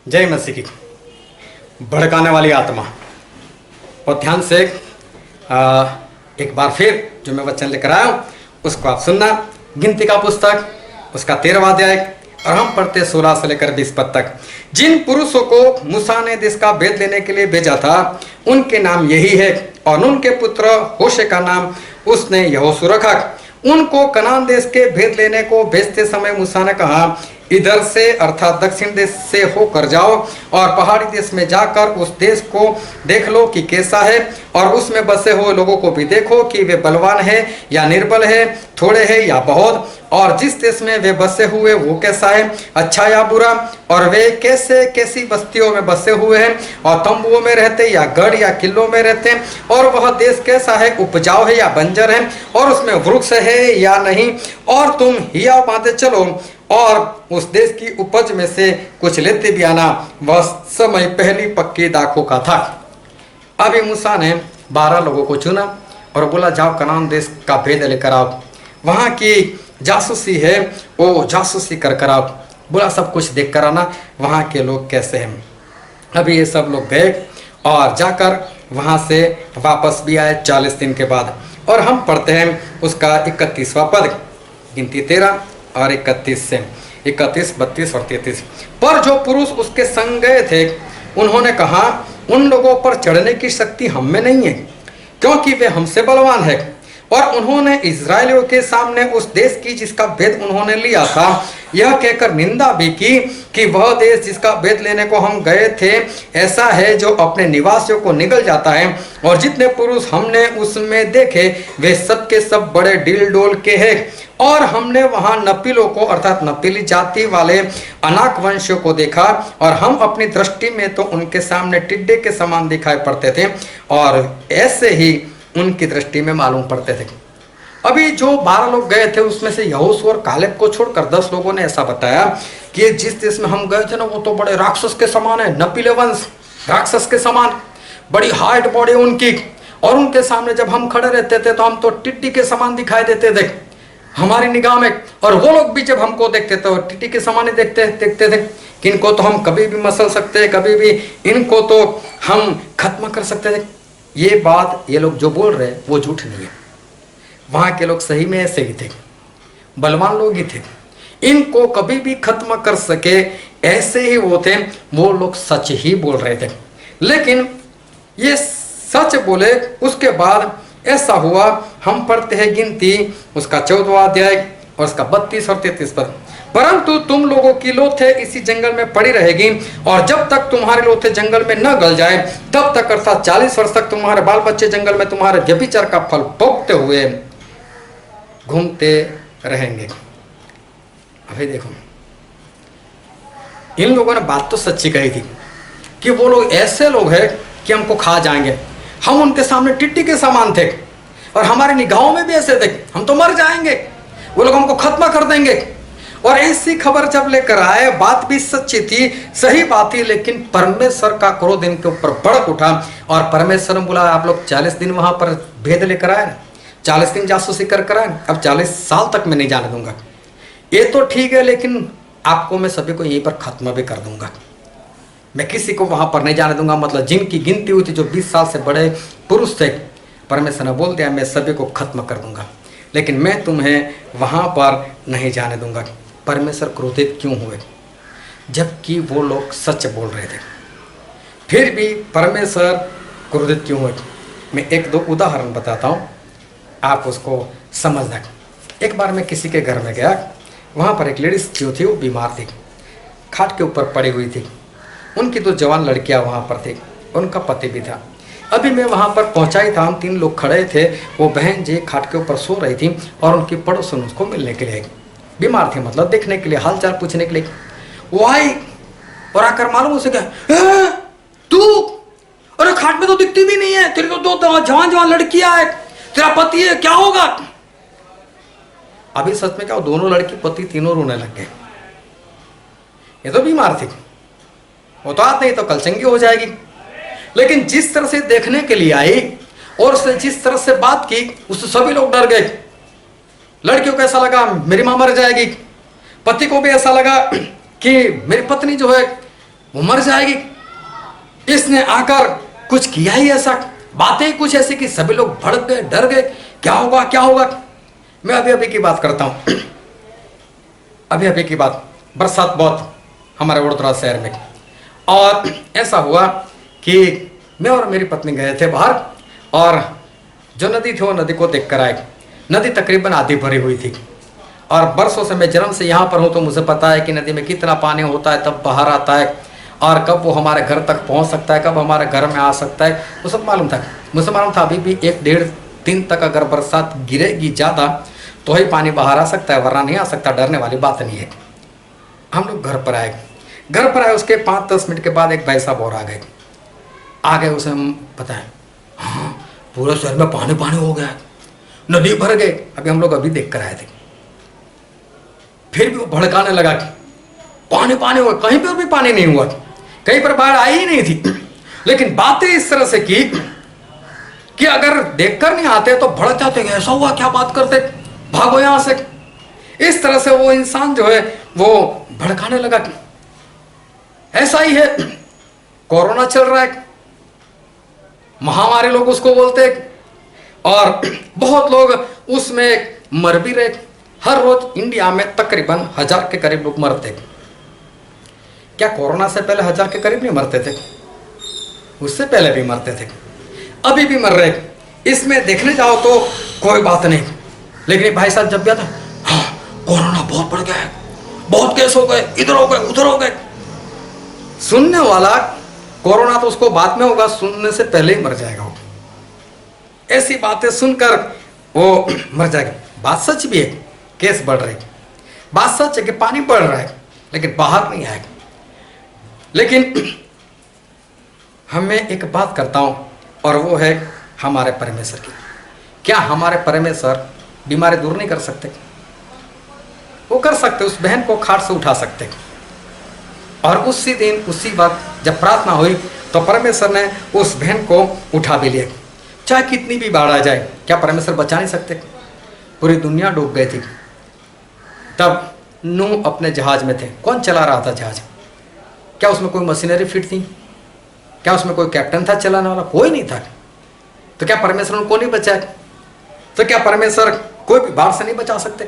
जय मसीह की। भड़काने वाली आत्मा। और ध्यान से एक बार फिर जो मैं वचन लेकर आया हूँ उसको आप सुनना। गिनती का पुस्तक उसका 13वां अध्याय और हम पढ़ते 16 से लेकर 20 पद तक। जिन पुरुषों को मूसा ने देश का भेद लेने के लिए भेजा था उनके नाम यही है, और उनके पुत्र होशे का नाम उसने यहोशू रखा। उनको कनान देश के भेद लेने को भेजते समय मूसा ने कहा, इधर से अर्थात दक्षिण देश से होकर जाओ और पहाड़ी देश में जाकर उस देश को देख लो कि कैसा है, और उसमें बसे हुए लोगों को भी देखो कि वे बलवान है या निर्बल है, थोड़े है या बहुत, और जिस देश में वे बसे हुए वो कैसा है, अच्छा या बुरा, और वे कैसे कैसी बस्तियों में बसे हुए हैं, और तंबुओं में रहते या गढ़ या किलों में रहते हैं, और वह देश कैसा है, उपजाऊ है या बंजर है, और उसमें वृक्ष है या नहीं, और तुम हिया बांधे चलो और उस देश की उपज में से कुछ लेते भी आना। वह समय पहली पक्की दाखों का था। अभी मूसा ने 12 लोगों को चुना और बोला, जाओ कनान देश का भेद लेकर आओ, वहाँ की जासूसी है वो जासूसी कर आओ, बोला सब कुछ देख कर आना वहाँ के लोग कैसे हैं। अभी ये सब लोग गए और जाकर वहाँ से वापस भी आए 40 दिन के बाद। और हम पढ़ते हैं उसका 31वां पद, गिनती 13 और 31 से 31, 32 और 33। पर जो पुरुष उसके संग गए थे उन्होंने कहा, उन लोगों पर चढ़ने की शक्ति हम में नहीं है, क्योंकि वे हमसे बलवान है। और उन्होंने इजरायलियों के सामने उस देश की जिसका भेद उन्होंने लिया था यह कहकर निंदा भी की कि वह देश जिसका भेद लेने को हम गए थे ऐसा है जो अपने निवासियों को निगल जाता है, और जितने पुरुष हमने उसमें देखे वे सब के सब बड़े डील डोल के हैं। और हमने वहां नपीलों को अर्थात नपीली जाति वाले अनाक वंशियों को देखा, और हम अपनी दृष्टि में तो उनके सामने टिड्डे के समान दिखाई पड़ते थे, और ऐसे ही उनकी दृष्टि में मालूम पड़ते थे। अभी जो 12 लोग गए थे उसमें से यहोशू और कालेब को छोड़कर 10 लोगों ने ऐसा बताया कि जिस देश में हम गए थे ना वो तो बड़े राक्षस के समान है, नपीले वंश राक्षस के समान, बड़ी हाइट बॉडी उनकी, और उनके सामने जब हम खड़े रहते थे तो हम तो टिड्डी के समान दिखाई देते थे हमारी निगाह में, और वो लोग भी जब हमको देखते थे और टिड्डी के समान ही देखते थे कि इनको तो हम कभी भी मसल सकते हैं, कभी भी इनको तो हम खत्म कर सकते थे। ये बात ये लोग जो बोल रहे हैं वो झूठ नहीं है, वहां के लोग सही में ऐसे ही थे, बलवान लोग ही थे, इनको कभी भी खत्म कर सके ऐसे ही वो थे। वो लोग सच ही बोल रहे थे, लेकिन ये सच बोले उसके बाद ऐसा हुआ। हम पढ़ते हैं गिनती उसका 14वां अध्याय और उसका 32 और 33 पद। परंतु तुम लोगों की लोथें इसी जंगल में पड़ी रहेगी, और जब तक तुम्हारी लोथें जंगल में न गल जाए तब तक अर्थात 40 वर्ष तक तुम्हारे बाल बच्चे जंगल में तुम्हारे व्यभिचार का फल भोगते हुए घूमते रहेंगे। अभी देखो, इन लोगों ने बात तो सच्ची कही थी कि वो लोग ऐसे लोग हैं कि हमको खा जाएंगे, हम उनके सामने टिड्डी के समान थे, और हमारी निगाहों में भी ऐसे थे, हम तो मर जाएंगे, वो लोग हमको खत्म कर देंगे। और ऐसी खबर जब लेकर आए, बात भी सच्ची थी, सही बात थी, लेकिन परमेश्वर का क्रोध इनके ऊपर भड़क उठा, और परमेश्वर ने बोला, आप लोग 40 दिन वहां पर भेद लेकर आए, 40 दिन जासूसी कर आए, अब 40 साल तक मैं नहीं जाने दूंगा। ये तो ठीक है, लेकिन आपको मैं सभी को यहीं पर खत्म भी कर दूंगा, मैं किसी को वहां पर नहीं जाने दूंगा। मतलब जिनकी गिनती हुई थी जो 20 साल से बड़े पुरुष थे, परमेश्वर ने बोल दिया मैं सभी को खत्म कर दूंगा, लेकिन मैं तुम्हें वहां पर नहीं जाने दूंगा। परमेश्वर क्रोधित क्यों हुए? जबकि वो लोग सच बोल रहे थे, फिर भी परमेश्वर क्रोधित क्यों हुए? मैं 1-2 उदाहरण बताता हूँ, आप उसको समझना। एक बार मैं किसी के घर में गया, वहाँ पर एक लेडीज जो थी वो बीमार थी, खाट के ऊपर पड़ी हुई थी। उनकी 2 जवान लड़कियाँ वहाँ पर थी, उनका पति भी था। अभी मैं वहाँ पर पहुँचा ही था, हम 3 लोग खड़े थे, वो बहन जी खाट के ऊपर सो रही थी, और उनकी पड़ोसन उसको मिलने के लिए बीमार थी, मतलब देखने के लिए, हालचाल पूछने के लिए वो आई, और आकर मालूम उसे क्या, तू अरे खाट में तो दिखती भी नहीं है, तेरी तो 2 जवान लड़कियां है, तेरा पति है, क्या होगा? अभी सच में क्या, दोनों लड़की पति तीनों रोने लग गए। ये तो बीमार थी, वो तो आज नहीं तो कल चंगी हो जाएगी, लेकिन जिस तरह से देखने के लिए आई और उसने जिस तरह से बात की उससे सभी लोग डर गए। लड़कियों को ऐसा लगा मेरी मां मर जाएगी, पति को भी ऐसा लगा कि मेरी पत्नी जो है वो मर जाएगी। इसने आकर कुछ किया ही ऐसा, बातें ही कुछ ऐसी कि सभी लोग भड़क गए, डर गए, क्या होगा क्या होगा। मैं अभी अभी की बात करता हूं, अभी अभी की बात, बरसात बहुत हमारे वडोदरा शहर में, और ऐसा हुआ कि मैं और मेरी पत्नी गए थे बाहर, और जो नदी थी वो नदी को देख कर आए। नदी तकरीबन आधी भरी हुई थी, और बरसों से मैं जन्म से यहाँ पर हूँ तो मुझे पता है कि नदी में कितना पानी होता है, तब बाहर आता है, और कब वो हमारे घर तक पहुँच सकता है, कब हमारे घर में आ सकता है, वो सब मालूम था। मुझे मालूम था अभी भी 1-1.5 दिन तक अगर बरसात गिरेगी ज़्यादा तो ही पानी बाहर आ सकता है, वरना नहीं आ सकता, डरने वाली बात नहीं है। हम लोग घर पर आए, उसके 5-10 मिनट के बाद एक भाई साहब और आ गए। उसे हम पता है, हाँ पूरे शहर में पानी पानी हो गया, नदी भर गए। अभी हम लोग अभी देख कर आए थे। फिर भी वो भड़काने लगा कि पानी पानी हुआ, कहीं पर भी पानी नहीं हुआ, कहीं पर बाढ़ आई ही नहीं थी। लेकिन बातें इस तरह से की कि अगर देखकर नहीं आते तो भड़क जाते, ऐसा हुआ क्या बात करते, भागो यहां से। इस तरह से वो इंसान जो है वो भड़काने लगा कि ऐसा ही है, कोरोना चल रहा है, महामारी लोग उसको बोलते, और बहुत लोग उसमें मर भी रहे। हर रोज इंडिया में तकरीबन 1000 के करीब लोग मरते। क्या कोरोना से पहले 1000 के करीब नहीं मरते थे? उससे पहले भी मरते थे, अभी भी मर रहे। इसमें देखने जाओ तो कोई बात नहीं, लेकिन भाई साहब जब भी आता, हाँ कोरोना बहुत बढ़ गया है, बहुत केस हो गए, इधर हो गए उधर हो गए। सुनने वाला कोरोना तो उसको बाद में होगा, सुनने से पहले ही मर जाएगा वो। ऐसी बातें सुनकर वो मर जाएगा। बात सच भी है, केस बढ़ रहे, बात सच है कि पानी बढ़ रहा है, लेकिन बाहर नहीं आएगा। लेकिन हमें एक बात करता हूं, और वो है हमारे परमेश्वर की। क्या हमारे परमेश्वर बीमारी दूर नहीं कर सकते? वो कर सकते, उस बहन को खाट से उठा सकते। और उसी दिन उसी वक्त जब प्रार्थना हुई तो परमेश्वर ने उस बहन को उठा भी लिया। चाहे कितनी भी बाढ़ आ जाए, क्या परमेश्वर बचा नहीं सकते? पूरी दुनिया डूब गई थी, तब नूह अपने जहाज में थे। कौन चला रहा था जहाज? क्या उसमें कोई मशीनरी फिट थी? क्या उसमें कोई कैप्टन था चलाने वाला? कोई नहीं था। तो क्या परमेश्वर उनको नहीं बचाया? तो क्या परमेश्वर कोई भी बाढ़ से नहीं बचा सकते?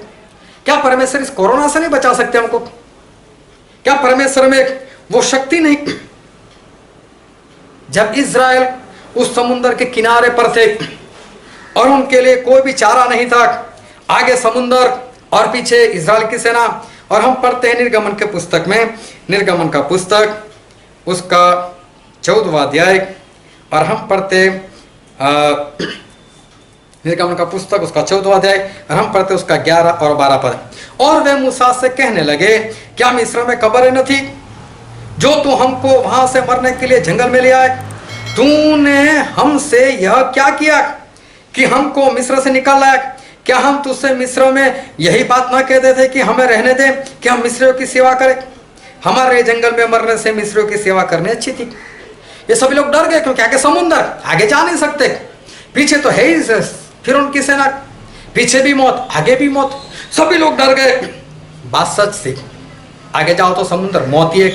क्या परमेश्वर इस कोरोना से नहीं बचा सकते हमको? क्या परमेश्वर में वो शक्ति नहीं? जब इज़राइल उस समुद्र के किनारे पर थे और उनके लिए कोई भी चारा नहीं था, आगे समुद्र और पीछे इज़राइल की सेना। और हम पढ़ते हैं निर्गमन के पुस्तक में, निर्गमन का पुस्तक उसका 14वां अध्याय, और हम पढ़ते निर्गमन का पुस्तक उसका 14वां अध्याय, और हम पढ़ते उसका 11 और 12 पद। और वे मूसा से कहने लगे, क्या मिस्र में कब्र न थी जो तू हमको वहां से मरने के लिए जंगल में ले आए? तूने हमसे यह क्या किया कि हमको मिस्र से निकाल लाया? क्या हम तुझसे मिस्र में यही बात ना कह देते कि हमें रहने दे, कि हम मिस्रियों की सेवा करें? हमारे जंगल में मरने से मिस्रियों की सेवा करनी अच्छी थी। ये सभी लोग डर गए, क्योंकि आगे समुद्र, आगे जा नहीं सकते, पीछे तो है ही फिर उनकी सेना, पीछे भी मौत आगे भी मौत, सभी लोग डर गए। बात सच थी, आगे जाओ तो समुद्र मौत ही है,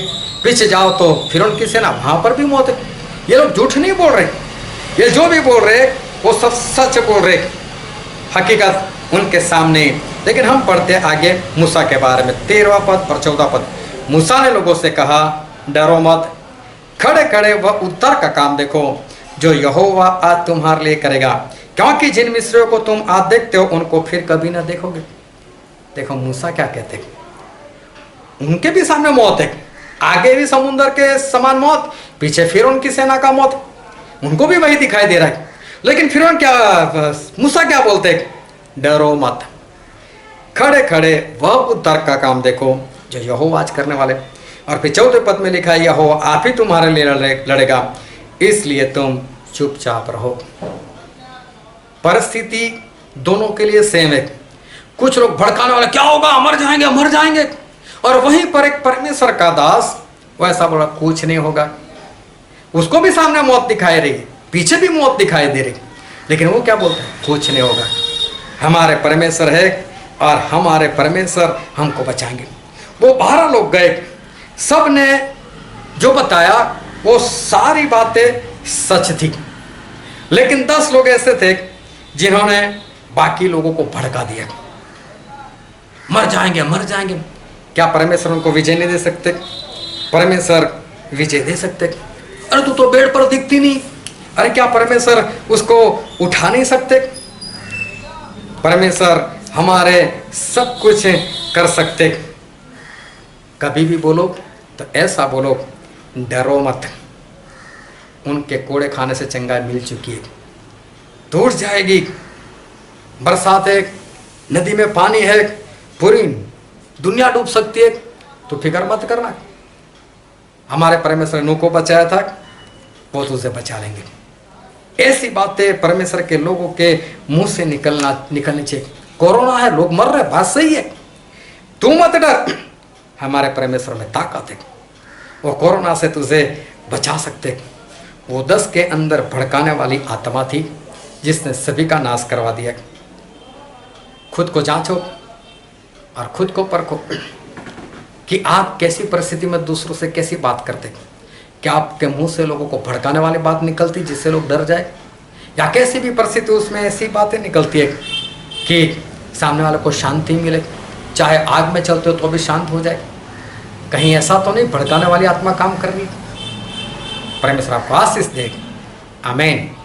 पीछे जाओ तो फिर उनकी सेना, वहां पर भी मौत है। ये लोग झूठ नहीं बोल रहे, ये जो भी बोल रहे वो सब सच बोल रहे, हकीकत उनके सामने। लेकिन हम पढ़ते आगे मूसा के बारे में 13वां पद और 14वां पद। मूसा ने लोगों से कहा, डरो मत, खड़े खड़े वह उत्तर का काम देखो जो यहोवा आज तुम्हारे लिए करेगा, क्योंकि जिन मिस्रियों को तुम आज देखते हो उनको फिर कभी ना देखोगे। देखो मूसा क्या कहते, उनके भी सामने मौत है, आगे भी समुद्र के समान मौत, पीछे फिर उनकी सेना का मौत, उनको भी वही दिखाई दे रहा है। लेकिन फिर मूसा क्या बोलते, डरो मत, खड़े खड़े वह उत्तर का काम देखो जो यहोवा आज करने वाले। और फिर 14वें पद में लिखा है, यहोवा आप ही तुम्हारे लिए लड़ेगा, इसलिए तुम चुपचाप रहो। परिस्थिति दोनों के लिए सेम है। कुछ लोग भड़काने वाले, क्या होगा, मर जाएंगे मर जाएंगे, और वहीं पर एक परमेश्वर का दास वैसा बोला, कुछ नहीं होगा। उसको भी सामने मौत दिखाई रही, पीछे भी मौत दिखाई दे रही, लेकिन वो क्या बोलता है, कुछ नहीं होगा, हमारे परमेश्वर है और हमारे परमेश्वर हमको बचाएंगे। वो 12 लोग गए, सब ने जो बताया वो सारी बातें सच थी, लेकिन 10 लोग ऐसे थे जिन्होंने बाकी लोगों को भड़का दिया, मर जाएंगे मर जाएंगे। क्या परमेश्वर उनको विजय नहीं दे सकते? परमेश्वर विजय दे सकते। अरे तू तो बेड पर दिखती नहीं, अरे क्या परमेश्वर उसको उठा नहीं सकते? परमेश्वर हमारे सब कुछ कर सकते। कभी भी बोलो तो ऐसा बोलो, डरो मत, उनके कोड़े खाने से चंगाई मिल चुकी है, टूट जाएगी। बरसात है, नदी में पानी है, पूरी दुनिया डूब सकती है, तो फिक्र मत करना। हमारे परमेश्वर ने नूह को बचाया था, वो तुझे बचा लेंगे। ऐसी बातें परमेश्वर के लोगों के मुंह से निकलनी चाहिए। कोरोना है, लोग मर रहे, बात सही है, तू मत डर, हमारे परमेश्वर में ताकत है, वो कोरोना से तुझे बचा सकते। वो 10 के अंदर भड़काने वाली आत्मा थी जिसने सभी का नाश करवा दिया। खुद को जांचो और खुद को परखो कि आप कैसी परिस्थिति में दूसरों से कैसी बात करते। क्या आपके मुंह से लोगों को भड़काने वाली बात निकलती जिससे लोग डर जाए, या कैसी भी परिस्थिति उसमें ऐसी बातें निकलती है कि सामने वाले को शांति मिले, चाहे आग में चलते हो तो भी शांत हो जाए? कहीं ऐसा तो नहीं भड़काने वाली आत्मा काम कर रही? परमेश्वर आपको आशीष दे। आमीन।